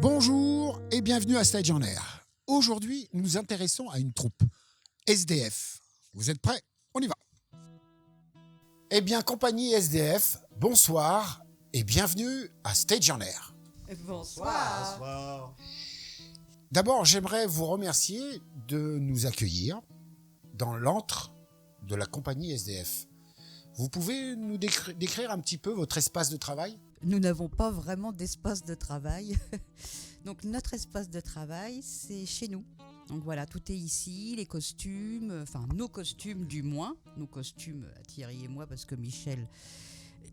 Bonjour et bienvenue à Stage en Air. Aujourd'hui, nous nous intéressons à une troupe, SDF. Vous êtes prêts? On y va. Eh bien, compagnie SDF, bonsoir et bienvenue à Stage en Air. Bonsoir. Bonsoir. D'abord, j'aimerais vous remercier de nous accueillir dans l'antre de la compagnie SDF. Vous pouvez nous décrire un petit peu votre espace de travail? Nous n'avons pas vraiment d'espace de travail. Donc notre espace de travail, c'est chez nous. Donc voilà, tout est ici, les costumes, enfin nos costumes du moins, nos costumes à Thierry et moi, parce que Michel,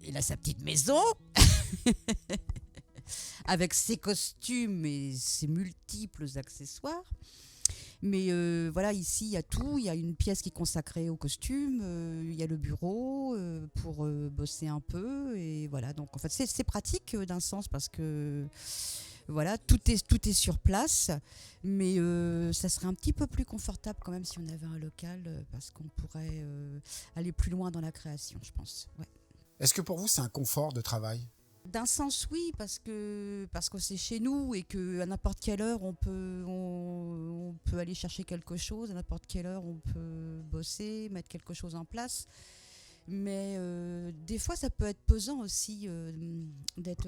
il a sa petite maison, avec ses costumes et ses multiples accessoires. Mais voilà, ici, il y a tout. Il y a une pièce qui est consacrée aux costumes. Il y a le bureau pour bosser un peu. Et voilà, donc en fait, c'est pratique d'un sens parce que voilà, tout est sur place. Mais ça serait un petit peu plus confortable quand même si on avait un local parce qu'on pourrait aller plus loin dans la création, je pense. Ouais. Est-ce que pour vous, c'est un confort de travail? D'un sens, oui, parce que c'est chez nous et qu'à n'importe quelle heure, on peut aller chercher quelque chose, à n'importe quelle heure, on peut bosser, mettre quelque chose en place. Mais des fois, ça peut être pesant aussi d'être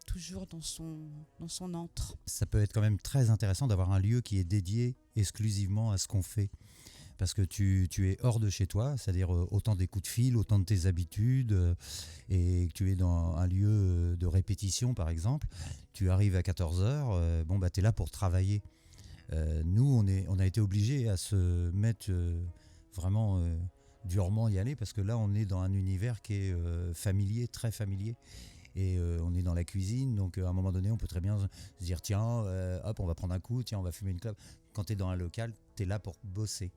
toujours dans son antre. Ça peut être quand même très intéressant d'avoir un lieu qui est dédié exclusivement à ce qu'on fait. Parce que tu es hors de chez toi, c'est-à-dire autant des coups de fil, autant de tes habitudes, et que tu es dans un lieu de répétition par exemple, tu arrives à 14h, tu es là pour travailler. Nous, on a été obligés à se mettre vraiment durement y aller, parce que là, on est dans un univers qui est familier, très familier. Et on est dans la cuisine, donc à un moment donné, on peut très bien se dire, tiens, hop, on va prendre un coup, tiens, on va fumer une clope. Quand tu es dans un local, tu es là pour bosser.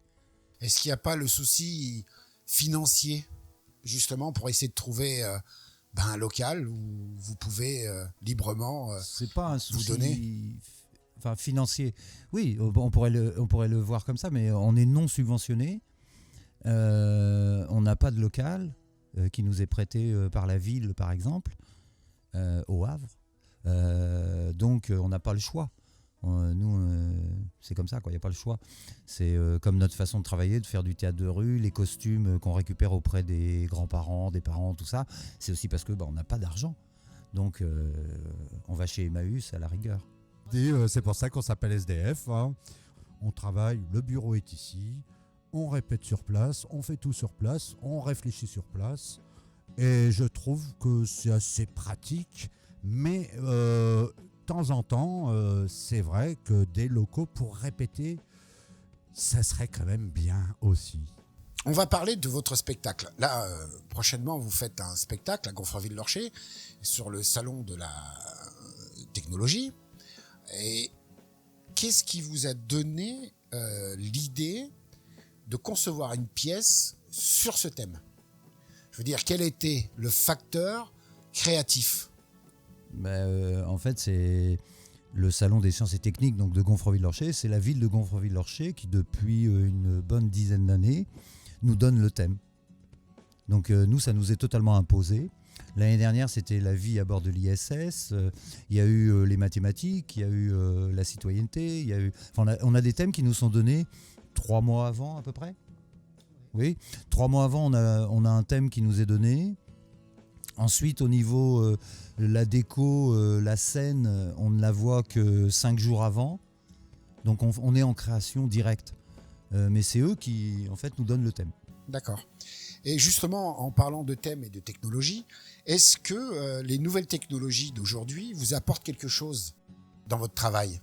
Est-ce qu'il n'y a pas le souci financier, justement, pour essayer de trouver un local où vous pouvez librement c'est pas un vous souci donner financier. Oui, on pourrait le voir comme ça, mais on est non subventionné. On n'a pas de local qui nous est prêté par la ville, par exemple, au Havre. Donc, on n'a pas le choix. Nous, c'est comme ça, quoi. Il n'y a pas le choix. C'est comme notre façon de travailler, de faire du théâtre de rue, les costumes qu'on récupère auprès des grands-parents, des parents, tout ça. C'est aussi parce que on n'a pas d'argent. Donc, on va chez Emmaüs à la rigueur. Et c'est pour ça qu'on s'appelle SDF. Hein. On travaille, le bureau est ici, on répète sur place, on fait tout sur place, on réfléchit sur place. Et je trouve que c'est assez pratique, mais de temps en temps, c'est vrai que des locaux pour répéter, ça serait quand même bien aussi. On va parler de votre spectacle. Là, prochainement, vous faites un spectacle à Gonfreville-Lorcher sur le salon de la technologie. Et qu'est-ce qui vous a donné l'idée de concevoir une pièce sur ce thème? Je veux dire, quel était le facteur créatif? En fait, c'est le salon des sciences et techniques donc de Gonfreville-Lorcher. C'est la ville de Gonfreville-Lorcher qui, depuis une bonne dizaine d'années, nous donne le thème. Donc nous, ça nous est totalement imposé. L'année dernière, c'était la vie à bord de l'ISS. Il y a eu les mathématiques, il y a eu la citoyenneté. On a des thèmes qui nous sont donnés 3 mois avant à peu près. Oui, 3 mois avant, on a un thème qui nous est donné. Ensuite, au niveau la déco, la scène, on ne la voit que 5 jours avant. Donc on est en création directe. Mais c'est eux qui, en fait, nous donnent le thème. D'accord. Et justement, en parlant de thème et de technologie, est-ce que les nouvelles technologies d'aujourd'hui vous apportent quelque chose dans votre travail?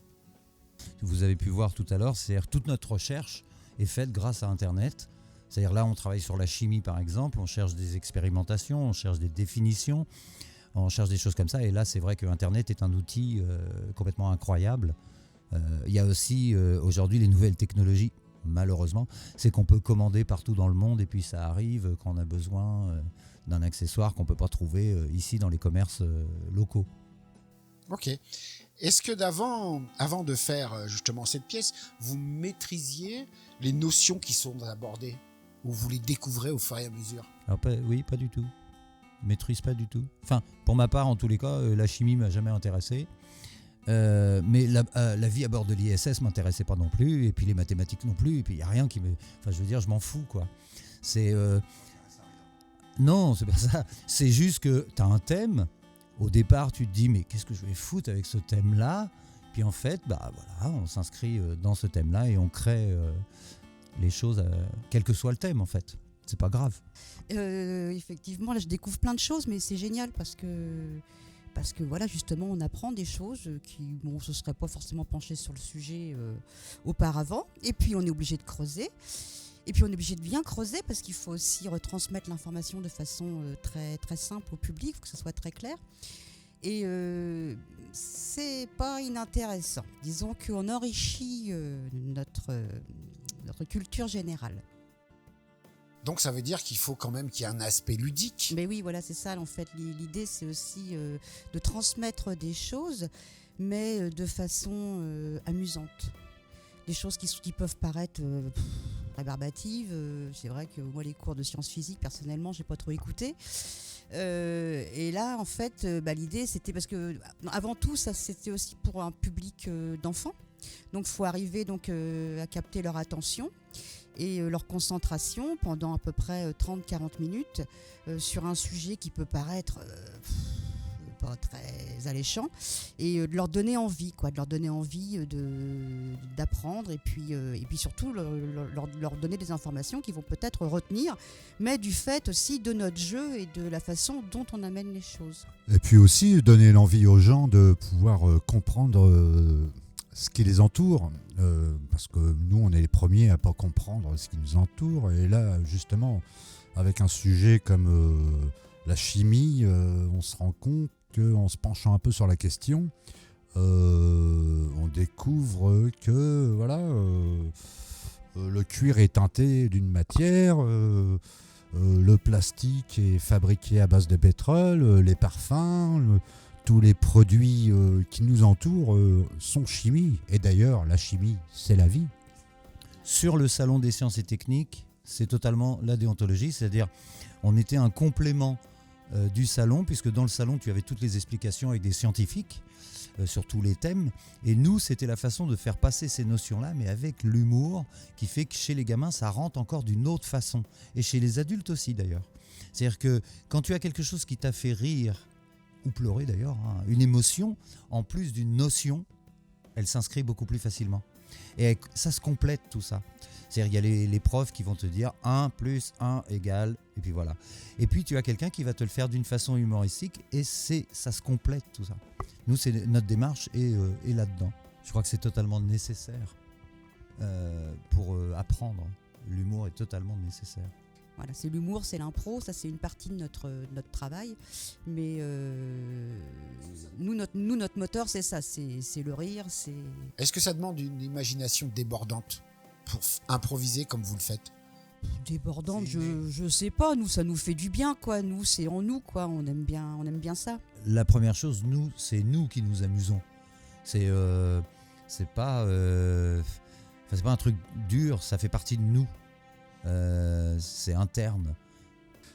Vous avez pu voir tout à l'heure, c'est-à-dire toute notre recherche est faite grâce à Internet. C'est-à-dire là, on travaille sur la chimie, par exemple, on cherche des expérimentations, on cherche des définitions, on cherche des choses comme ça. Et là, c'est vrai que Internet est un outil complètement incroyable. Il y a aussi aujourd'hui les nouvelles technologies, malheureusement, c'est qu'on peut commander partout dans le monde et puis ça arrive quand on a besoin d'un accessoire qu'on ne peut pas trouver ici dans les commerces locaux. Ok. Est-ce que avant de faire justement cette pièce, vous maîtrisiez les notions qui sont abordées ou vous les découvrez au fur et à mesure? Alors, oui, pas du tout. Maîtrise pas du tout. Enfin, pour ma part, en tous les cas, la chimie m'a jamais intéressé. Mais la vie à bord de l'ISS m'intéressait pas non plus, et puis les mathématiques non plus, et puis il n'y a rien qui me... Enfin, je veux dire, je m'en fous, quoi. C'est... Non, c'est pas ça. C'est juste que tu as un thème. Au départ, tu te dis, mais qu'est-ce que je vais foutre avec ce thème-là ? Puis en fait, bah voilà, on s'inscrit dans ce thème-là et on crée les choses, quel que soit le thème, en fait. C'est pas grave. Effectivement, là, je découvre plein de choses, mais c'est génial parce que voilà, justement, on apprend des choses qui, bon, on se serait pas forcément penché sur le sujet auparavant. Et puis, on est obligé de creuser. Et puis, on est obligé de bien creuser parce qu'il faut aussi retransmettre l'information de façon très, très simple au public, il faut que ce soit très clair. Et c'est pas inintéressant. Disons qu'on enrichit notre culture générale. Donc ça veut dire qu'il faut quand même qu'il y ait un aspect ludique. Mais oui, voilà, c'est ça en fait. L'idée, c'est aussi de transmettre des choses, mais de façon amusante. Des choses qui peuvent paraître rébarbatives. C'est vrai que moi, les cours de sciences physiques, personnellement, j'ai pas trop écouté. Et là, en fait, l'idée, c'était parce que, avant tout, ça, c'était aussi pour un public d'enfants. Donc, il faut arriver à capter leur attention et leur concentration pendant à peu près 30-40 minutes sur un sujet qui peut paraître pas très alléchant, et de leur donner envie, d'apprendre, et puis surtout leur donner des informations qu'ils vont peut-être retenir, mais du fait aussi de notre jeu et de la façon dont on amène les choses. Et puis aussi donner l'envie aux gens de pouvoir comprendre ce qui les entoure, parce que nous, on est les premiers à pas comprendre ce qui nous entoure, et là, justement, avec un sujet comme la chimie, on se rend compte qu'en se penchant un peu sur la question, on découvre que voilà, le cuir est teinté d'une matière, le plastique est fabriqué à base de pétrole, les parfums, tous les produits qui nous entourent sont chimie. Et d'ailleurs, la chimie, c'est la vie. Sur le salon des sciences et techniques, c'est totalement la déontologie, c'est-à-dire on était un complément du salon, puisque dans le salon tu avais toutes les explications avec des scientifiques sur tous les thèmes, et nous c'était la façon de faire passer ces notions-là, mais avec l'humour, qui fait que chez les gamins ça rentre encore d'une autre façon, et chez les adultes aussi d'ailleurs. C'est-à-dire que quand tu as quelque chose qui t'a fait rire, ou pleurer d'ailleurs, une émotion, en plus d'une notion, elle s'inscrit beaucoup plus facilement. Et ça se complète tout ça. C'est-à-dire il y a les profs qui vont te dire 1 plus 1 égale, et puis voilà. Et puis tu as quelqu'un qui va te le faire d'une façon humoristique, et ça se complète tout ça. Nous, notre démarche est là-dedans. Je crois que c'est totalement nécessaire pour apprendre. L'humour est totalement nécessaire. Voilà, c'est l'humour, c'est l'impro, ça c'est une partie de notre travail, mais nous notre moteur c'est ça, c'est le rire, c'est... Est-ce que ça demande une imagination débordante pour improviser comme vous le faites ? Débordante, je sais pas, nous ça nous fait du bien quoi, nous c'est en nous quoi, on aime bien ça. La première chose, c'est nous qui nous amusons. C'est pas un truc dur, ça fait partie de nous. C'est interne.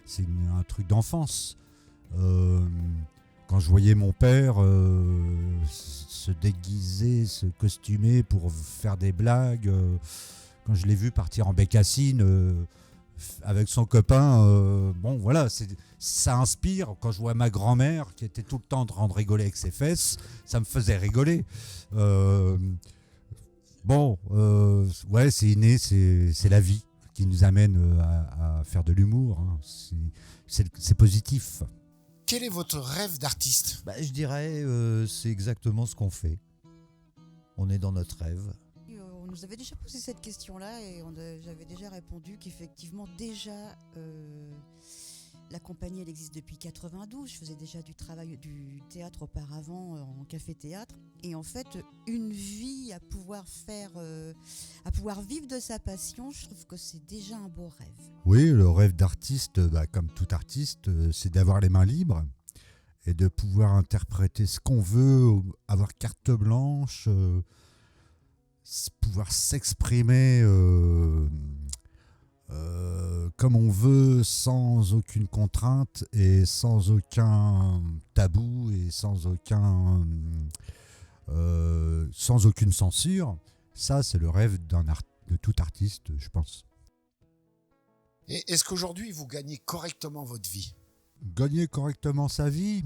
C'est un truc d'enfance. Quand je voyais mon père se déguiser, se costumer pour faire des blagues, quand je l'ai vu partir en bécassine avec son copain, bon voilà, ça inspire. Quand je vois ma grand-mère qui était tout le temps en train de rigoler avec ses fesses, ça me faisait rigoler. Ouais, c'est inné, c'est la vie qui nous amène à faire de l'humour. Hein. C'est positif. Quel est votre rêve d'artiste ? Je dirais c'est exactement ce qu'on fait. On est dans notre rêve. On nous avait déjà posé cette question-là et j'avais déjà répondu qu'effectivement déjà la compagnie elle existe depuis 92. Je faisais déjà du théâtre auparavant en café-théâtre, et en fait une vie à pouvoir vivre de sa passion, je trouve que c'est déjà un beau rêve. Oui, le rêve d'artiste, comme tout artiste, c'est d'avoir les mains libres et de pouvoir interpréter ce qu'on veut, avoir carte blanche, pouvoir s'exprimer comme on veut, sans aucune contrainte et sans aucun tabou et sans aucun sans aucune censure. Ça, c'est le rêve de tout artiste, je pense. Et est-ce qu'aujourd'hui, vous gagnez correctement votre vie? Gagner correctement sa vie,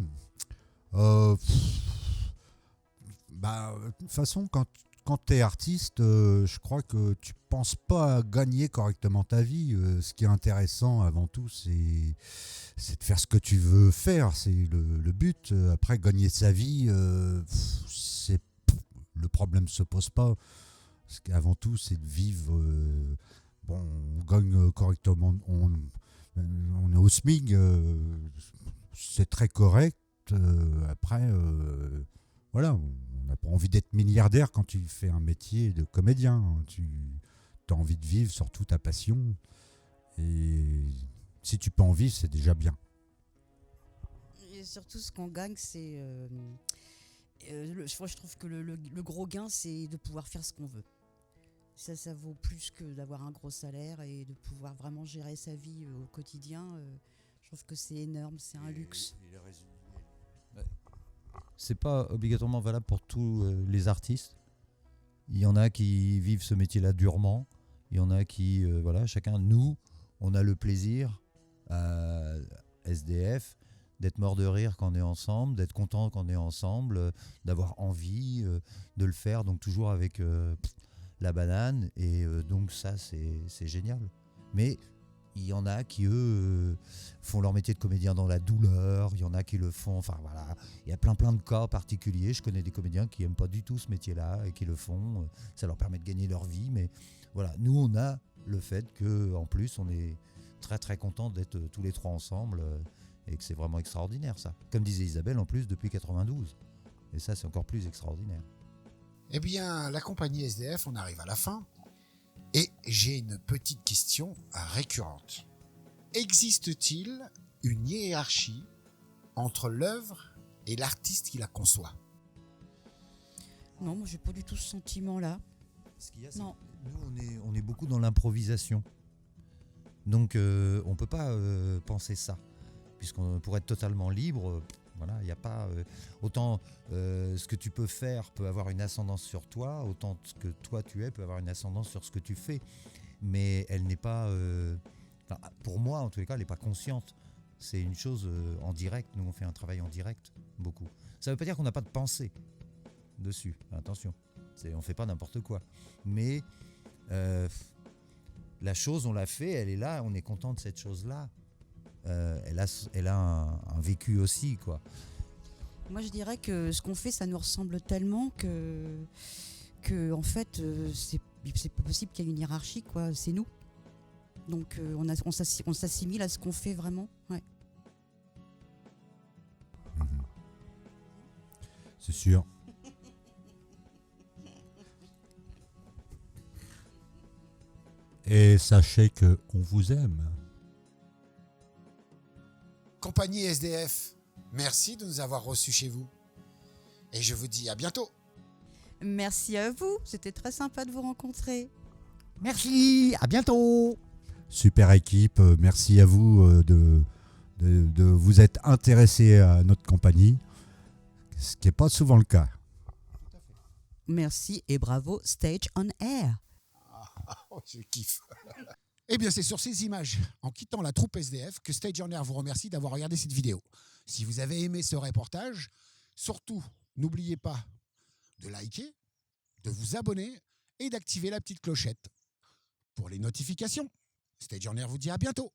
de toute façon, quand tu es artiste, je crois que tu penses pas à gagner correctement ta vie. Ce qui est intéressant avant tout, c'est de faire ce que tu veux faire. C'est le but. Après, gagner sa vie, le problème ne se pose pas. Ce qu'avant tout, c'est de vivre. On gagne correctement. On est au SMIC. C'est très correct. Après, voilà. On n'a pas envie d'être milliardaire quand tu fais un métier de comédien. Tu as envie de vivre surtout ta passion. Et si tu peux en vivre, c'est déjà bien. Et surtout, ce qu'on gagne, c'est. Je trouve que le gros gain, c'est de pouvoir faire ce qu'on veut. Ça vaut plus que d'avoir un gros salaire et de pouvoir vraiment gérer sa vie au quotidien. Je trouve que c'est énorme, c'est un luxe. C'est pas obligatoirement valable pour tous les artistes. Il y en a qui vivent ce métier-là durement. Il y en a qui, chacun, nous, on a le plaisir à SDF d'être mort de rire quand on est ensemble, d'être content quand on est ensemble, d'avoir envie de le faire, donc toujours avec la banane. Et donc ça, c'est génial. Mais il y en a qui, eux, font leur métier de comédien dans la douleur. Il y en a qui le font. Enfin, voilà. Il y a plein de cas particuliers. Je connais des comédiens qui n'aiment pas du tout ce métier-là et qui le font. Ça leur permet de gagner leur vie. Mais voilà, nous, on a le fait qu'en plus, on est très, très contents d'être tous les trois ensemble et que c'est vraiment extraordinaire, ça. Comme disait Isabelle, en plus, depuis 92. Et ça, c'est encore plus extraordinaire. Eh bien, la compagnie SDF, on arrive à la fin. Et j'ai une petite question récurrente. Existe-t-il une hiérarchie entre l'œuvre et l'artiste qui la conçoit? Non, moi, j'ai pas du tout ce sentiment-là. Ce qu'il y a, Non. Nous, on est beaucoup dans l'improvisation. Donc, on ne peut pas penser ça. Puisqu'on pourrait être totalement libre, voilà, il n'y a pas... autant ce que tu peux faire peut avoir une ascendance sur toi, autant ce que toi tu es peut avoir une ascendance sur ce que tu fais. Mais elle n'est pas... pour moi, en tous les cas, elle n'est pas consciente. C'est une chose en direct. Nous, on fait un travail en direct, beaucoup. Ça ne veut pas dire qu'on n'a pas de pensée dessus. Attention, on ne fait pas n'importe quoi. Mais la chose, on l'a fait, elle est là, on est content de cette chose-là. Elle a un vécu aussi, quoi. Moi, je dirais que ce qu'on fait, ça nous ressemble tellement que en fait, c'est pas possible qu'il y ait une hiérarchie, quoi. C'est nous. Donc, on s'assimile à ce qu'on fait vraiment. Ouais. C'est sûr. Et sachez qu'on vous aime. Compagnie SDF, merci de nous avoir reçus chez vous. Et je vous dis à bientôt. Merci à vous. C'était très sympa de vous rencontrer. Merci, à bientôt. Super équipe, merci à vous de vous être intéressés à notre compagnie, ce qui n'est pas souvent le cas. Merci et bravo Stage on Air. Oh, je kiffe. Eh bien, c'est sur ces images, en quittant la troupe SDF, que Stage on Air vous remercie d'avoir regardé cette vidéo. Si vous avez aimé ce reportage, surtout, n'oubliez pas de liker, de vous abonner et d'activer la petite clochette pour les notifications. Stage on Air vous dit à bientôt.